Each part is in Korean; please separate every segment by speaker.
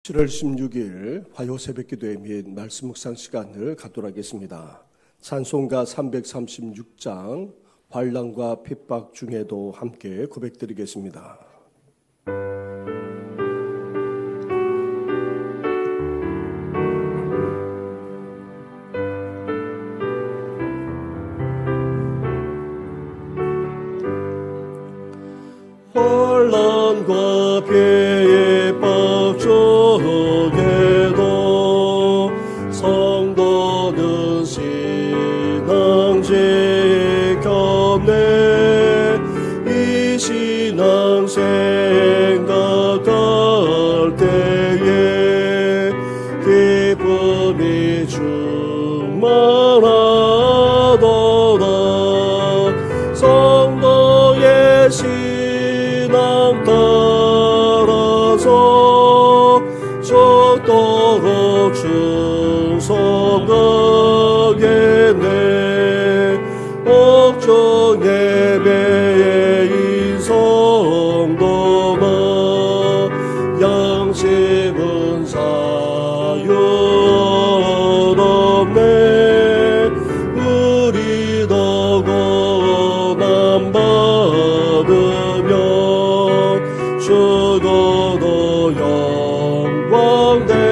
Speaker 1: 7월 16일 화요 새벽기도회 및 말씀 묵상 시간을 갖도록 하겠습니다. 찬송가 336장 환난과 핍박 중에도 함께 고백드리겠습니다. 환난과 핍박 중에도 성도는 신앙 지켰네. 이 신앙 생각할 때에 기쁨이 충만하도다. 성도의 신앙 따라서 적도록 충성하겠네. 옥중 예배의 성도나 양심은 사유없네. 우리도 고난받으며 죽어도 영광되도다.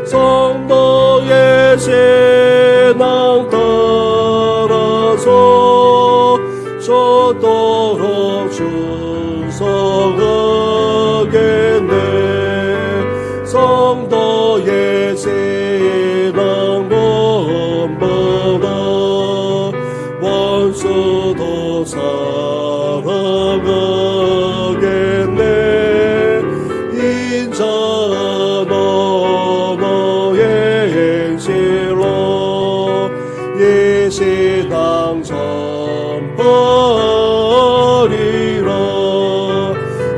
Speaker 1: 성도의 신앙 따라서 적도록 충성하겠네. 성도의 신앙 본받아 원수도 사랑하겠네. 인자는 너의 행실로 이 신앙 전파리라.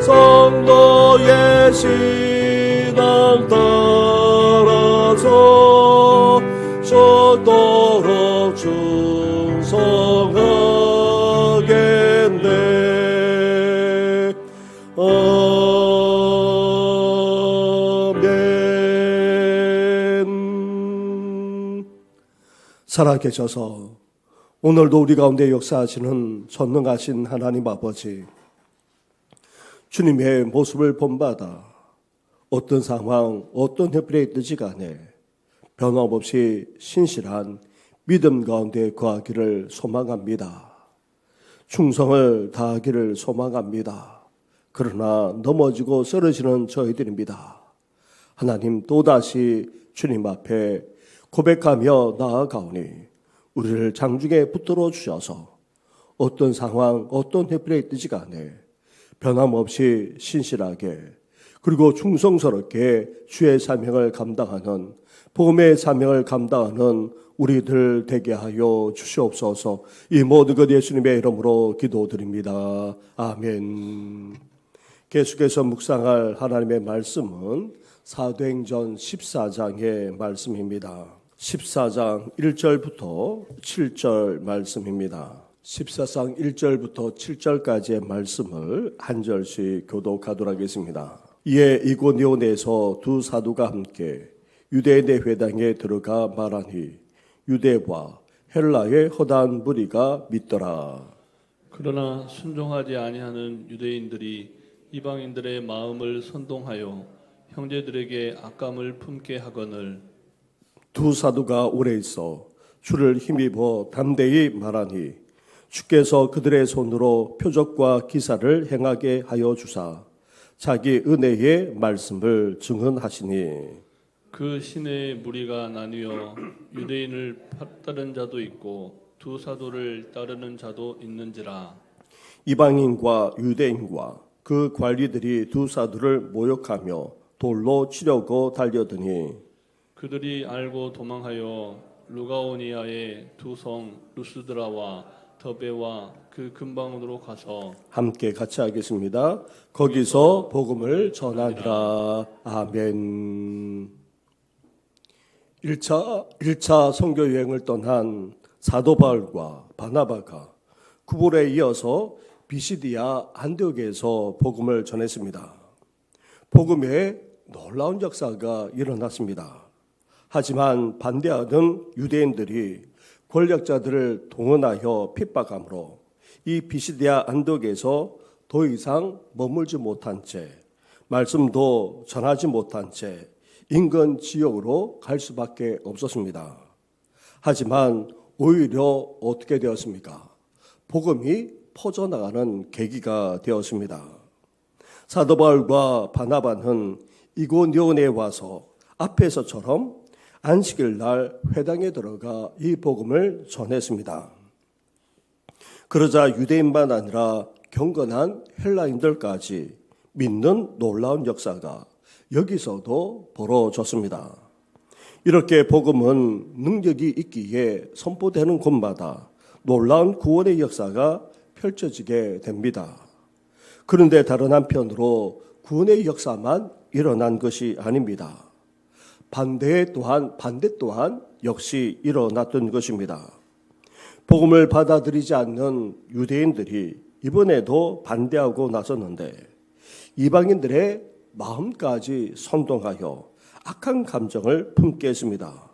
Speaker 1: 성도의 신앙 따라서 적도록 충성하겠네. 아멘. 살아계셔서 오늘도 우리 가운데 역사하시는 전능하신 하나님 아버지, 주님의 모습을 본받아 어떤 상황, 어떤 협력에 있든지 간에 변함없이 신실한 믿음 가운데 거하기를 소망합니다. 충성을 다하기를 소망합니다. 그러나 넘어지고 쓰러지는 저희들입니다. 하나님, 또다시 주님 앞에 고백하며 나아가오니 우리를 장중에 붙들어 주셔서 어떤 상황, 어떤 협력에 있든지 간에 변함없이 신실하게 그리고 충성스럽게 주의 사명을 감당하는, 복음의 사명을 감당하는 우리들 되게 하여 주시옵소서. 이 모든 것 예수님의 이름으로 기도드립니다. 아멘. 계속해서 묵상할 하나님의 말씀은 사도행전 14장의 말씀입니다. 14장 1절부터 7절 말씀입니다. 14장 1절부터 7절까지의 말씀을 한 절씩 교독하도록 하겠습니다. 이에 이고니온에서 두 사도가 함께 유대인의 회당에 들어가 말하니 유대와 헬라의 허다한 무리가 믿더라.
Speaker 2: 그러나 순종하지 아니하는 유대인들이 이방인들의 마음을 선동하여 형제들에게 악감을 품게 하거늘.
Speaker 1: 두 사도가 오래 있어 주를 힘입어 담대히 말하니 주께서 그들의 손으로 표적과 기사를 행하게 하여 주사 자기 은혜의 말씀을 증언하시니.
Speaker 2: 그 시내의 무리가 나뉘어 유대인을 따른 자도 있고 두 사도를 따르는 자도 있는지라.
Speaker 1: 이방인과 유대인과 그 관리들이 두 사도를 모욕하며 돌로 치려고 달려드니
Speaker 2: 그들이 알고 도망하여 루가오니아의 두 성 루스드라와 더베와 그 근방으로 가서
Speaker 1: 함께 같이 하겠습니다. 거기서 복음을 전하니라. 아멘. 1차 선교 여행을 떠난 사도 바울과 바나바가 구볼에 이어서 비시디아 안디옥에서 복음을 전했습니다. 복음의 놀라운 역사가 일어났습니다. 하지만 반대하던 유대인들이 권력자들을 동원하여 핍박함으로 이 비시디아 안독에서 더 이상 머물지 못한 채 말씀도 전하지 못한 채 인근 지역으로 갈 수밖에 없었습니다. 하지만 오히려 어떻게 되었습니까? 복음이 퍼져나가는 계기가 되었습니다. 사도 바울과 바나바는 이고니온에 와서 앞에서처럼 안식일 날 회당에 들어가 이 복음을 전했습니다. 그러자 유대인만 아니라 경건한 헬라인들까지 믿는 놀라운 역사가 여기서도 벌어졌습니다. 이렇게 복음은 능력이 있기에 선포되는 곳마다 놀라운 구원의 역사가 펼쳐지게 됩니다. 그런데 다른 한편으로 구원의 역사만 일어난 것이 아닙니다. 반대 또한 역시 일어났던 것입니다. 복음을 받아들이지 않는 유대인들이 이번에도 반대하고 나섰는데 이방인들의 마음까지 선동하여 악한 감정을 품게 했습니다.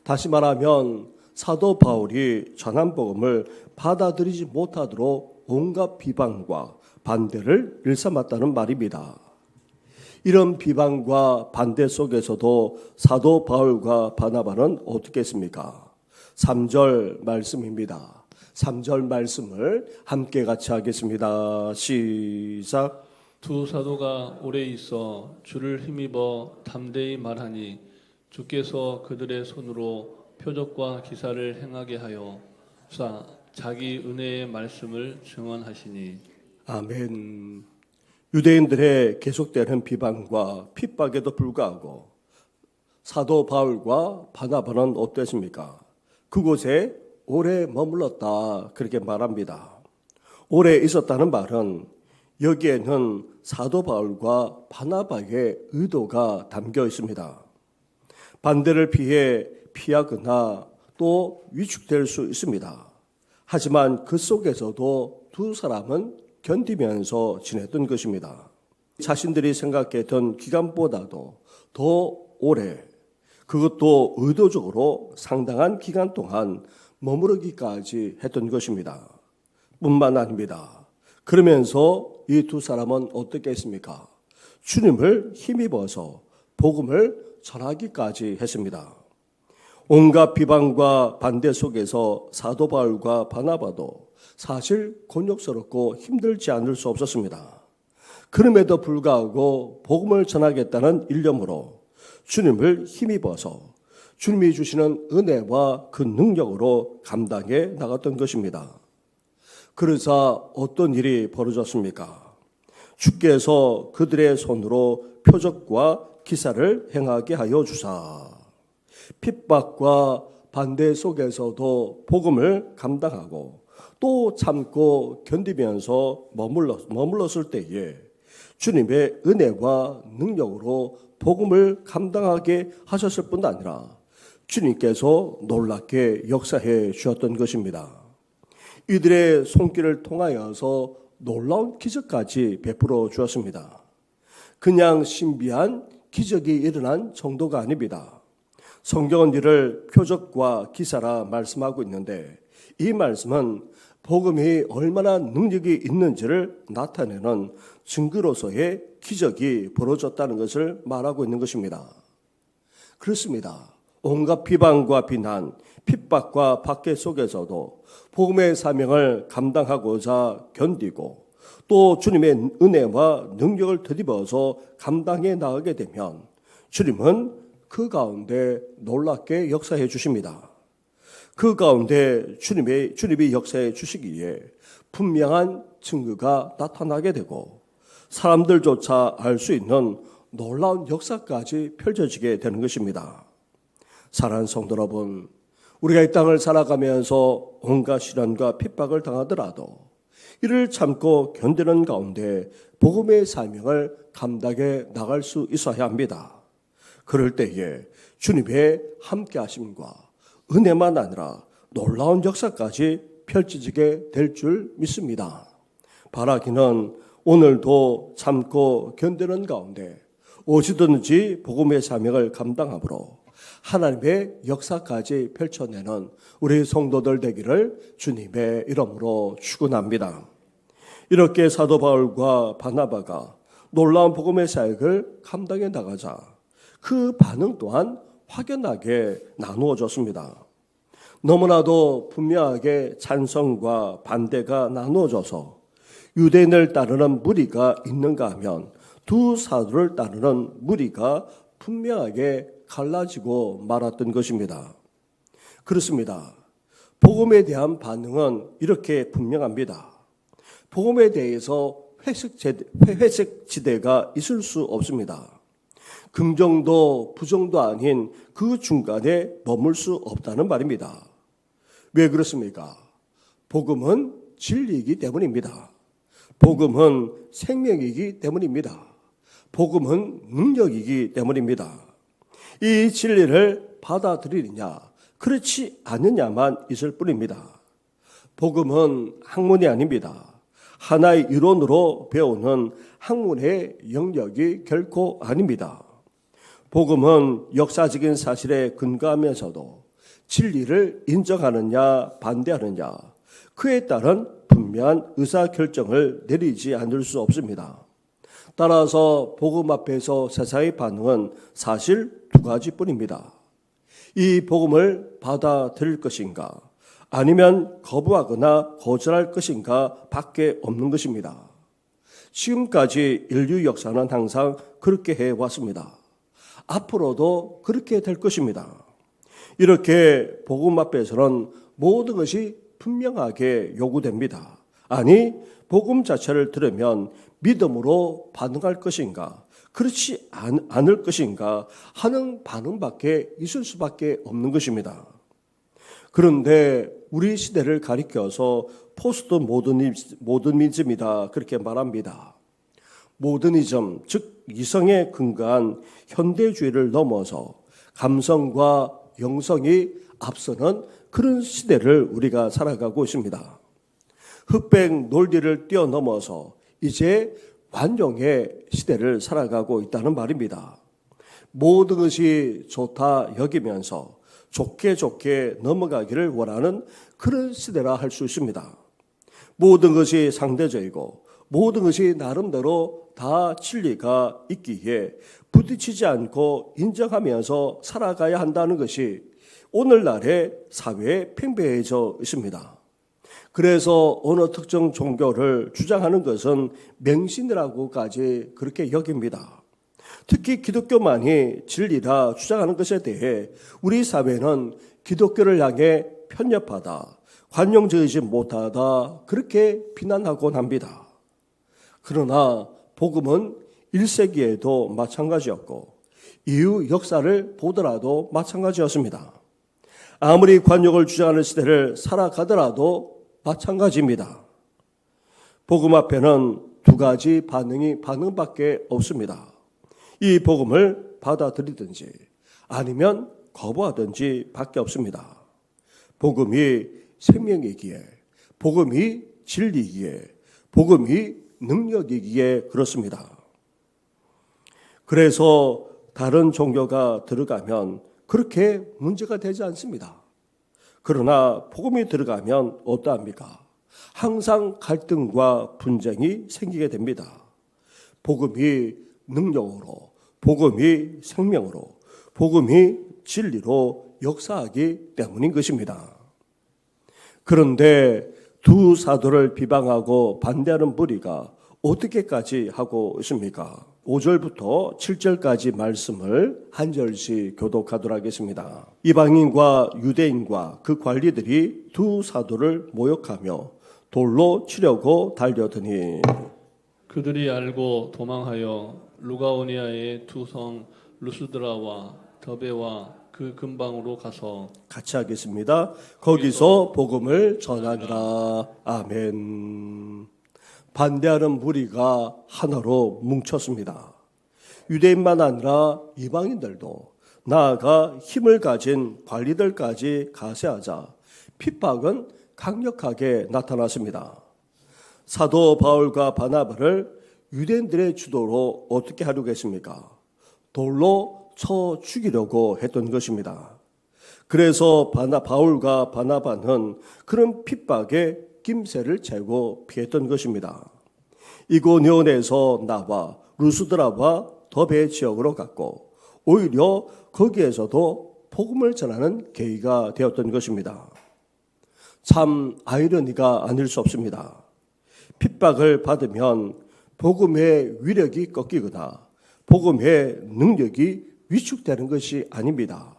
Speaker 1: 다시 말하면 사도 바울이 전한 복음을 받아들이지 못하도록 온갖 비방과 반대를 일삼았다는 말입니다. 이런 비방과 반대 속에서도 사도 바울과 바나바는 어떻게 했습니까? 3절 말씀입니다. 3절 말씀을 함께 같이 하겠습니다. 시작.
Speaker 2: 두 사도가 오래 있어 주를 힘입어 담대히 말하니 주께서 그들의 손으로 표적과 기사를 행하게 하여 자기 은혜의 말씀을 증언하시니.
Speaker 1: 아멘. 유대인들의 계속되는 비방과 핍박에도 불구하고 사도 바울과 바나바는 어땠습니까? 그곳에 오래 머물렀다 그렇게 말합니다. 오래 있었다는 말은 여기에는 사도 바울과 바나바의 의도가 담겨 있습니다. 반대를 피하거나 또 위축될 수 있습니다. 하지만 그 속에서도 두 사람은 견디면서 지냈던 것입니다. 자신들이 생각했던 기간보다도 더 오래, 그것도 의도적으로 상당한 기간 동안 머무르기까지 했던 것입니다. 뿐만 아닙니다. 그러면서 이 두 사람은 어떻게 했습니까? 주님을 힘입어서 복음을 전하기까지 했습니다. 온갖 비방과 반대 속에서 사도 바울과 바나바도 사실 곤욕스럽고 힘들지 않을 수 없었습니다. 그럼에도 불구하고 복음을 전하겠다는 일념으로 주님을 힘입어서 주님이 주시는 은혜와 그 능력으로 감당해 나갔던 것입니다. 그러자 어떤 일이 벌어졌습니까? 주께서 그들의 손으로 표적과 기사를 행하게 하여 주사. 핍박과 반대 속에서도 복음을 감당하고 또 참고 견디면서 머물렀을 때에 주님의 은혜와 능력으로 복음을 감당하게 하셨을 뿐 아니라 주님께서 놀랍게 역사해 주셨던 것입니다. 이들의 손길을 통하여서 놀라운 기적까지 베풀어 주었습니다. 그냥 신비한 기적이 일어난 정도가 아닙니다. 성경은 이를 표적과 기사라 말씀하고 있는데 이 말씀은 복음이 얼마나 능력이 있는지를 나타내는 증거로서의 기적이 벌어졌다는 것을 말하고 있는 것입니다. 그렇습니다. 온갖 비방과 비난, 핍박과 박해 속에서도 복음의 사명을 감당하고자 견디고 또 주님의 은혜와 능력을 되짚어서 감당해 나가게 되면 주님은 그 가운데 놀랍게 역사해 주십니다. 그 가운데 주님이 역사해 주시기에 분명한 증거가 나타나게 되고 사람들조차 알 수 있는 놀라운 역사까지 펼쳐지게 되는 것입니다. 사랑하는 성도 여러분, 우리가 이 땅을 살아가면서 온갖 시련과 핍박을 당하더라도 이를 참고 견디는 가운데 복음의 사명을 감당해 나갈 수 있어야 합니다. 그럴 때에 주님의 함께하심과 은혜만 아니라 놀라운 역사까지 펼쳐지게 될 줄 믿습니다. 바라기는 오늘도 참고 견디는 가운데 어디든지 복음의 사명을 감당함으로 하나님의 역사까지 펼쳐내는 우리 성도들 되기를 주님의 이름으로 축원합니다. 이렇게 사도 바울과 바나바가 놀라운 복음의 사역을 감당해 나가자 그 반응 또한 확연하게 나누어졌습니다. 너무나도 분명하게 찬성과 반대가 나누어져서 유대인을 따르는 무리가 있는가 하면 두 사도를 따르는 무리가 분명하게 갈라지고 말았던 것입니다. 그렇습니다. 복음에 대한 반응은 이렇게 분명합니다. 복음에 대해서 회색 지대가 있을 수 없습니다. 긍정도 부정도 아닌 그 중간에 머물 수 없다는 말입니다. 왜 그렇습니까? 복음은 진리이기 때문입니다. 복음은 생명이기 때문입니다. 복음은 능력이기 때문입니다. 이 진리를 받아들이느냐, 그렇지 않느냐만 있을 뿐입니다. 복음은 학문이 아닙니다. 하나의 이론으로 배우는 학문의 영역이 결코 아닙니다. 복음은 역사적인 사실에 근거하면서도 진리를 인정하느냐 반대하느냐 그에 따른 분명한 의사결정을 내리지 않을 수 없습니다. 따라서 복음 앞에서 세상의 반응은 사실 두 가지뿐입니다. 이 복음을 받아들일 것인가 아니면 거부하거나 거절할 것인가 밖에 없는 것입니다. 지금까지 인류 역사는 항상 그렇게 해왔습니다. 앞으로도 그렇게 될 것입니다. 이렇게 복음 앞에서는 모든 것이 분명하게 요구됩니다. 아니, 복음 자체를 들으면 믿음으로 반응할 것인가, 그렇지 않을 것인가 하는 반응밖에 있을 수밖에 없는 것입니다. 그런데 우리 시대를 가리켜서 포스트 모더니즘이다 그렇게 말합니다. 모더니즘, 즉 이성에 근거한 현대주의를 넘어서 감성과 영성이 앞서는 그런 시대를 우리가 살아가고 있습니다. 흑백 논리를 뛰어넘어서 이제 관용의 시대를 살아가고 있다는 말입니다. 모든 것이 좋다 여기면서 좋게 넘어가기를 원하는 그런 시대라 할 수 있습니다. 모든 것이 상대적이고 모든 것이 나름대로 다 진리가 있기에 부딪히지 않고 인정하면서 살아가야 한다는 것이 오늘날의 사회에 팽배해져 있습니다. 그래서 어느 특정 종교를 주장하는 것은 맹신이라고까지 그렇게 여깁니다. 특히 기독교만이 진리라 주장하는 것에 대해 우리 사회는 기독교를 향해 편협하다, 관용적이지 못하다 그렇게 비난하곤 합니다. 그러나 복음은 1세기에도 마찬가지였고 이후 역사를 보더라도 마찬가지였습니다. 아무리 관용을 주장하는 시대를 살아가더라도 마찬가지입니다. 복음 앞에는 두 가지 반응밖에 없습니다. 이 복음을 받아들이든지 아니면 거부하든지 밖에 없습니다. 복음이 생명이기에, 복음이 진리이기에, 복음이 능력이기에 그렇습니다. 그래서 다른 종교가 들어가면 그렇게 문제가 되지 않습니다. 그러나 복음이 들어가면 어떠합니까? 항상 갈등과 분쟁이 생기게 됩니다. 복음이 능력으로, 복음이 생명으로, 복음이 진리로 역사하기 때문인 것입니다. 그런데 두 사도를 비방하고 반대하는 무리가 어떻게까지 하고 있습니까? 5절부터 7절까지 말씀을 한 절씩 교독하도록 하겠습니다. 이방인과 유대인과 그 관리들이 두 사도를 모욕하며 돌로 치려고 달려드니
Speaker 2: 그들이 알고 도망하여 루가오니아의 두 성 루스드라와 더베와 그 근방으로 가서
Speaker 1: 같이 하겠습니다. 거기서 복음을 전하니라. 아멘. 반대하는 무리가 하나로 뭉쳤습니다. 유대인만 아니라 이방인들도 나아가 힘을 가진 관리들까지 가세하자 핍박은 강력하게 나타났습니다. 사도 바울과 바나바를 유대인들의 주도로 어떻게 하려고 했습니까? 돌로 쳐 죽이려고 했던 것입니다. 그래서 바울과 바나바는 그런 핍박에 김새를 재고 피했던 것입니다. 이고니온에서 나와 루스드라와 더베 지역으로 갔고 오히려 거기에서도 복음을 전하는 계기가 되었던 것입니다. 참 아이러니가 아닐 수 없습니다. 핍박을 받으면 복음의 위력이 꺾이거나 복음의 능력이 위축되는 것이 아닙니다.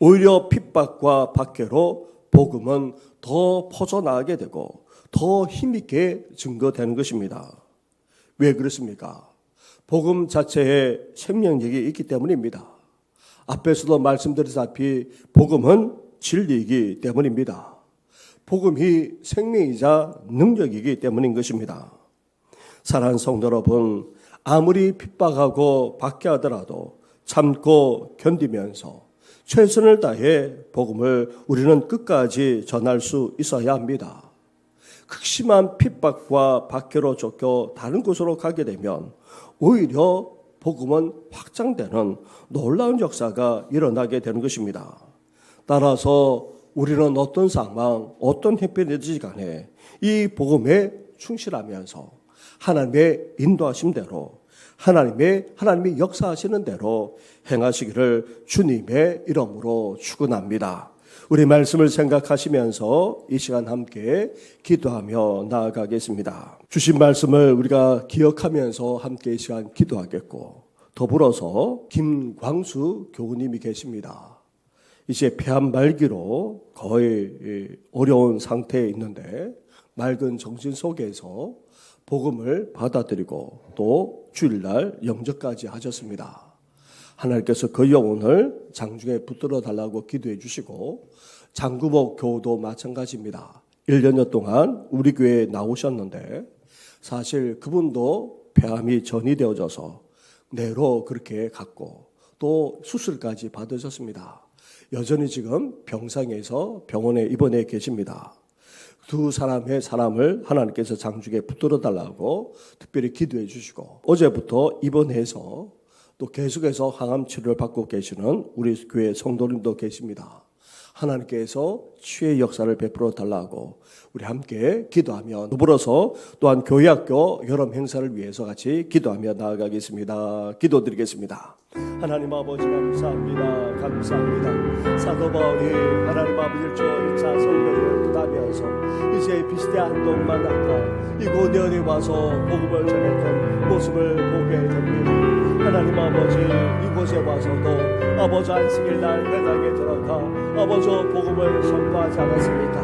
Speaker 1: 오히려 핍박과 박해로 복음은 더 퍼져나가게 되고 더 힘있게 증거되는 것입니다. 왜 그렇습니까? 복음 자체에 생명력이 있기 때문입니다. 앞에서도 말씀드렸다시피 복음은 진리이기 때문입니다. 복음이 생명이자 능력이기 때문인 것입니다. 사랑하는 성도 여러분, 아무리 핍박하고 박해하더라도 참고 견디면서 최선을 다해 복음을 우리는 끝까지 전할 수 있어야 합니다. 극심한 핍박과 박해로 쫓겨 다른 곳으로 가게 되면 오히려 복음은 확장되는 놀라운 역사가 일어나게 되는 것입니다. 따라서 우리는 어떤 상황, 어떤 형편이든지 간에 이 복음에 충실하면서 하나님의 인도하심대로 하나님이 역사하시는 대로 행하시기를 주님의 이름으로 축원합니다. 우리 말씀을 생각하시면서 이 시간 함께 기도하며 나아가겠습니다. 주신 말씀을 우리가 기억하면서 함께 이 시간 기도하겠고 더불어서 김광수 교우님이 계십니다. 이제 폐암 말기로 거의 어려운 상태에 있는데 맑은 정신 속에서 복음을 받아들이고 또 주일날 영접까지 하셨습니다. 하나님께서 그 영혼을 장중에 붙들어 달라고 기도해 주시고 장구복 교우도 마찬가지입니다. 1년여 동안 우리 교회에 나오셨는데 사실 그분도 폐암이 전이되어져서 뇌로 그렇게 갔고 또 수술까지 받으셨습니다. 여전히 지금 병상에서 병원에 입원해 계십니다. 두 사람의 사람을 하나님께서 장중에 붙들어 달라고 특별히 기도해 주시고 어제부터 입원해서 또 계속해서 항암 치료를 받고 계시는 우리 교회 성도님도 계십니다. 하나님께서 치유의 역사를 베풀어 달라고 우리 함께 기도하며 더불어서 또한 교회학교 여름 행사를 위해서 같이 기도하며 나아가겠습니다. 기도드리겠습니다. 하나님 아버지 감사합니다. 사도 바울이 하나님 아버지 1차 선교를 끝하면서 이제 비스대 한동만 아까 이고니온에 와서 복음을 전했던 모습을 보게 됩니다. 하나님 아버지 이곳에 와서도 아버지 안식일 날 회당에 들어가 아버지 복음을 선포하지 않았습니까?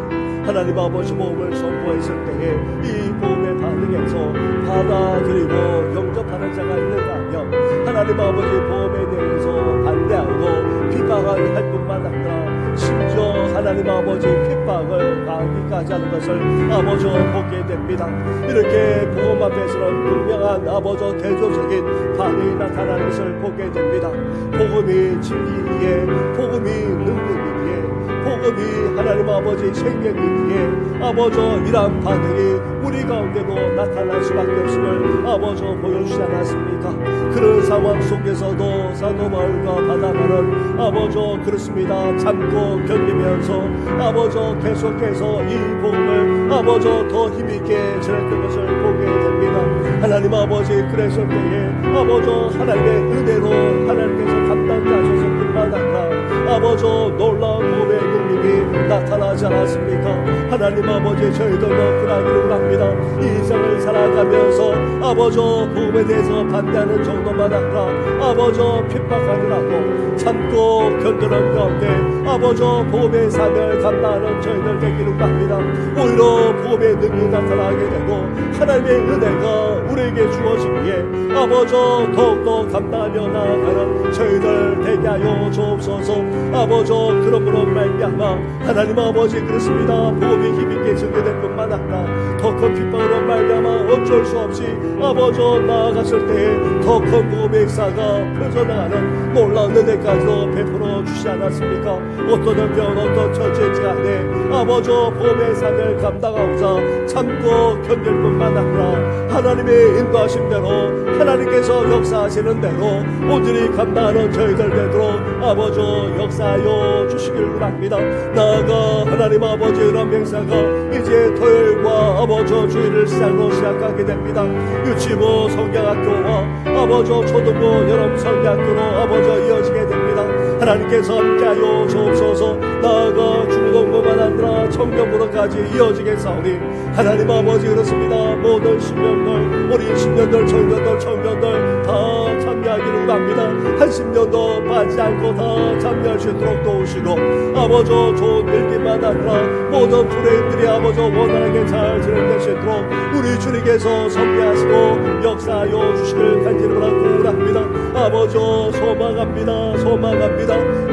Speaker 1: 하나님 아버지 복음을 선포했을 때에 이 복음의 반응에서 받아들이고 영접하는 자가 있는가 하면 하나님 아버지 복음에 대해서 반대하고 핍박을 할 뿐만 아니라 심지어 하나님 아버지 핍박을 가하기까지 하는 것을 아버지 보게 됩니다. 이렇게 복음 앞에서는 분명한 아버지 대조적인 반응이 나타나는 것을 보게 됩니다. 복음이 진리이기에 복음이 능력이기에 복음이 하나님 아버지 생명이기에 아버지 이러한 반응이 우리 가운데도 나타날 수밖에 없음을 아버지 보여주지 않았습니까? 그런 상황 속에서도 사도 바울과 바나바는 아버지 그렇습니다. 참고 견디면서 아버지 계속해서 이 복음을 아버지 더 힘있게 전했던 것을 보게 됩니다. 하나님 아버지 그랬을 때에 아버지 하나님의 은혜로 하나님께서 감당하셔서 뿐만 아니라 아버지 놀라운 복음의 능력이 나타나지 않았습니까? 하나님 아버지 저희들도 그러기를 합니다. 이 세상을 살아가면서 아버지 복음에 대해서 반대하는 정도만 아니라 아버지 핍박하느라고 참고 견디는 가운데 아버지 복음의 사명을 감당하는 저희들 되기를 합니다. 오히려 복음의 능력이 나타나게 되고 하나님의 은혜가 우리에게 주어지기에 아버지 더욱더 감당하며 나아가는 저희들 되게 하여 주옵소서. 아버지 그러므로 말미암아 하나님 아버지 그렇습니다. 복음이 힘있게 전개될 뿐만 아니라 더 큰 핍박으로 말미암아 어쩔 수 없이 아버지 나아갔을 때에 더 큰 복음의 역사가 펼쳐나가는 놀라운 은혜까지도 베풀어 주시지 않았습니까? 어떤 형편 어떤 처지에 간에 아버지 복음의 삶을 감당하고자 참고 견딜 뿐만 아니라 하나님의 인도하심대로 하나님께서 역사하시는 대로 온전히 감당하는 저희들 되도록 아버지 역사하여 주시길 바랍니다. 나아가 하나님 아버지 이런 맹사가 이제 토요일과 아버지 주일을 시작하게 됩니다. 유치부 성경학교와 아버지 초등부 여름 성경학교로 아버지 이어지게 됩니다. 하나님께서 함께하여 주옵소서. 나아가 중고등부만 아니라 청년부로까지 이어지게 사오니 하나님 아버지 그렇습니다. 모든 신년들 우리 신년들 청년들 다 참여하기를 바랍니다. 한 10년도 빠지지 않고 다 참여할 수 있도록 도우시고 아버지 좋은 일기만 아니라 모든 부모님들이 아버지 원활하게 잘 진행될 수 있도록 우리 주님께서 섭리하시고 역사하여 주시길 간절히 바랍니다. 아버지 소망합니다.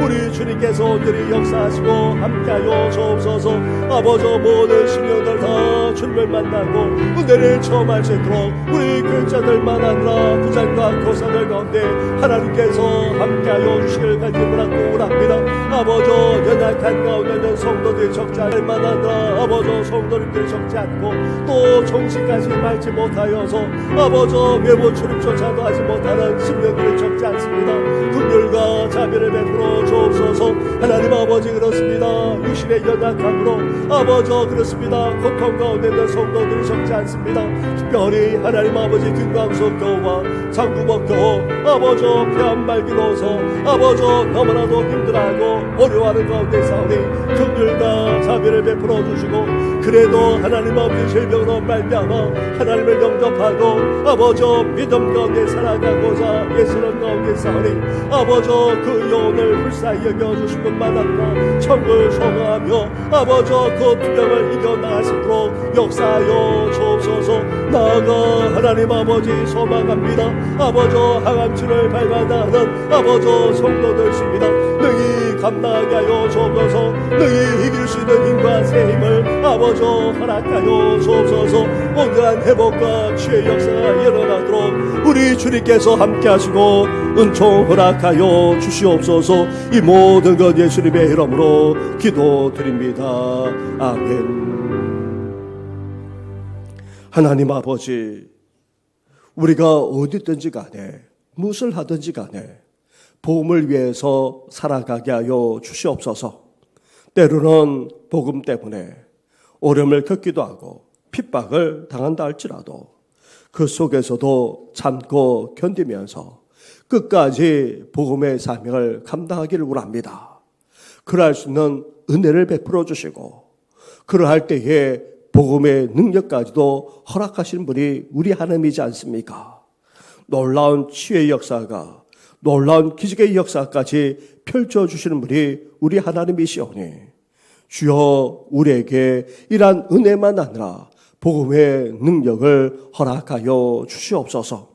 Speaker 1: 우리 주님께서 온전히 역사하시고 함께하여 주옵소서. 아버지 모든 신령들 다 주님을 만나고 은혜를 체험할 수 있도록 우리 교육자들만 아니라 부장과 교사들 가운데 하나님께서 함께하여 주시길 간절히 바랍니다. 아버지 연약한 가운데 있는 성도들이 적지 않을 만하다. 아버지 성도님들이 적지 않고 또 정신까지 밟지 못하여서 아버지 매번 출입조차도 하지 못하는 신령들이 적지 않습니다. 긍휼과 자비를 베풀어 주옵소서. 하나님 아버지 그렇습니다. 육신의 연약함으로 아버지 그렇습니다. 고통 가운데 있는 성도들이 적지 않습니다. 특별히 하나님 아버지 김광석 교우와 장구복 교우 아버지 폐암 말기로서 아버지 너무나도 힘들어하고 어려워하는 가운데 사오니 긍휼과 자비를 베풀어 주시고 그래도 하나님 아버지 질병으로 말미암아 하나님을 영접하고 아버지 믿음 가운데 살아가고자 예수는 가운데 사오니 아버지 그 영혼을 불쌍히 여겨주신 것만 아니라 천국을 소망하며 아버지 그 투병을 이겨나가시도록 역사하여 주옵소서. 나아가 하나님 아버지 소망합니다. 아버지 항암치를 밟아나가는 아버지 성도들입니다. 능히 감당하게 하여 주옵소서. 능히 이길 수 있는 힘과 새 힘을 아버지 허락하여 주옵소서. 온전한 회복과 치유의 역사가 일어나도록 우리 주님께서 함께 하시고 은총 허락하여 주시옵소서. 이 모든 것 예수님의 이름으로 기도드립니다. 아멘. 하나님 아버지, 우리가 어디 있든지 간에 무엇을 하든지 간에 복음을 위해서 살아가게 하여 주시옵소서. 때로는 복음 때문에 어려움을 겪기도 하고 핍박을 당한다 할지라도 그 속에서도 참고 견디면서 끝까지 복음의 사명을 감당하기를 원합니다. 그러할 수 있는 은혜를 베풀어 주시고 그러할 때에 복음의 능력까지도 허락하시는 분이 우리 하나님이지 않습니까? 놀라운 치유의 역사가 놀라운 기적의 역사까지 펼쳐주시는 분이 우리 하나님이시오니 주여 우리에게 이러한 은혜만 아니라 복음의 능력을 허락하여 주시옵소서.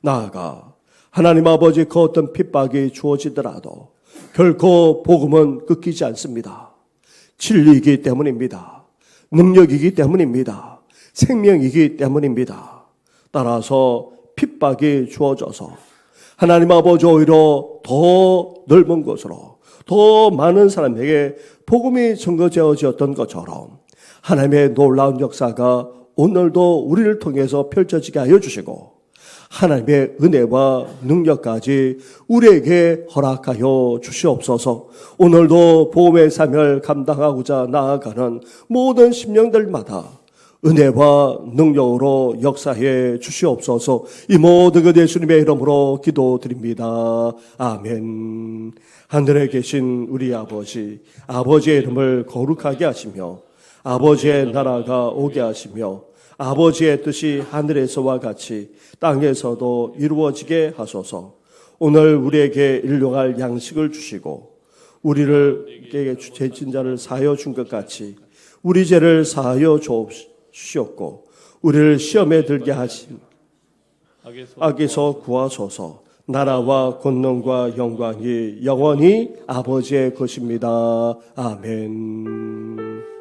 Speaker 1: 나아가 하나님 아버지 그 어떤 핍박이 주어지더라도 결코 복음은 끊기지 않습니다. 진리이기 때문입니다. 능력이기 때문입니다. 생명이기 때문입니다. 따라서 핍박이 주어져서 하나님 아버지 오히려 더 넓은 곳으로 더 많은 사람에게 복음이 증거되어졌던 것처럼 하나님의 놀라운 역사가 오늘도 우리를 통해서 펼쳐지게 하여 주시고 하나님의 은혜와 능력까지 우리에게 허락하여 주시옵소서. 오늘도 복음의 사명을 감당하고자 나아가는 모든 심령들마다 은혜와 능력으로 역사해 주시옵소서. 이 모든 것 예수님의 이름으로 기도드립니다. 아멘. 하늘에 계신 우리 아버지, 아버지의 이름을 거룩하게 하시며 아버지의 나라가 오게 하시며 아버지의 뜻이 하늘에서와 같이 땅에서도 이루어지게 하소서. 오늘 우리에게 일용할 양식을 주시고 우리에게 죄진 자를 사하여 준 것 같이 우리 죄를 사하여 주시옵고 우리를 시험에 들게 하신 악에서 구하소서. 나라와 권능과 영광이 영원히 아버지의 것입니다. 아멘.